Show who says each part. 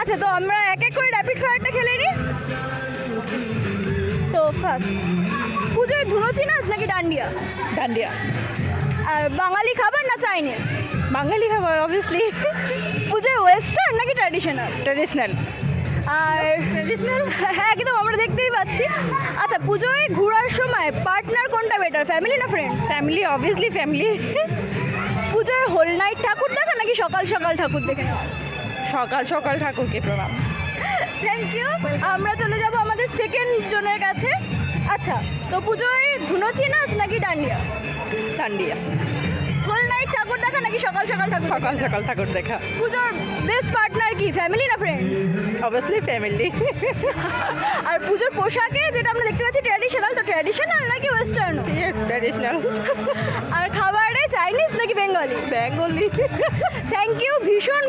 Speaker 1: আছে, তো আমরা এক এক করে র্যাপিড ফায়ারটা খেলে নিই। তো ফার্স্ট, পুজোয় ধুনুচি নাচ নাকি ডান্ডিয়া?
Speaker 2: ডান্ডিয়া।
Speaker 1: আর বাঙালি খাবার না চাইনিজ?
Speaker 2: বাঙালি খাবার অবভিয়াসলি।
Speaker 1: পুজোয় ওয়েস্টার্ন নাকি ট্র্যাডিশনাল?
Speaker 2: ট্র্যাডিশনাল।
Speaker 1: আর ট্র্যাডিশনাল, হ্যাঁ একদম, আমরা দেখতেই পাচ্ছি। আচ্ছা, পুজোয় ঘোরার সময় পার্টনার কোনটা বেটার, ফ্যামিলি না ফ্রেন্ড?
Speaker 2: Family, obviously family.
Speaker 1: পুজোয় হোল নাইট ঠাকুর দেখা নাকি সকাল সকাল ঠাকুর দেখে নেওয়া?
Speaker 2: সকাল সকাল ঠাকুরকে প্রণাম।
Speaker 1: Thank you. আমরা চলে যাব আমাদের সেকেন্ড জনের কাছে। আচ্ছা, তো পুজোয় ধুনুচি নাচ নাকি ডান্ডিয়া?
Speaker 2: ডান্ডিয়া।
Speaker 1: হোল নাইট ঠাকুর দেখা নাকি সকাল সকাল ঠাকুর?
Speaker 2: সকাল সকাল ঠাকুর দেখা।
Speaker 1: পুজোর বেস্ট পার্টনার কি, ফ্যামিলি না ফ্রেন্ড?
Speaker 2: Obviously family.
Speaker 1: আর পুজোর পোশাকে যেটা আমরা দেখতে পাচ্ছি ট্র্যাডিশনাল, তো ট্র্যাডিশনাল নাকি ওয়েস্টার্ন?
Speaker 2: Yes, traditional.
Speaker 1: আর খাবারে চাইনিজ নাকি বেঙ্গলি?
Speaker 2: বেঙ্গলি।
Speaker 1: থ্যাংক ইউ, ভীষণ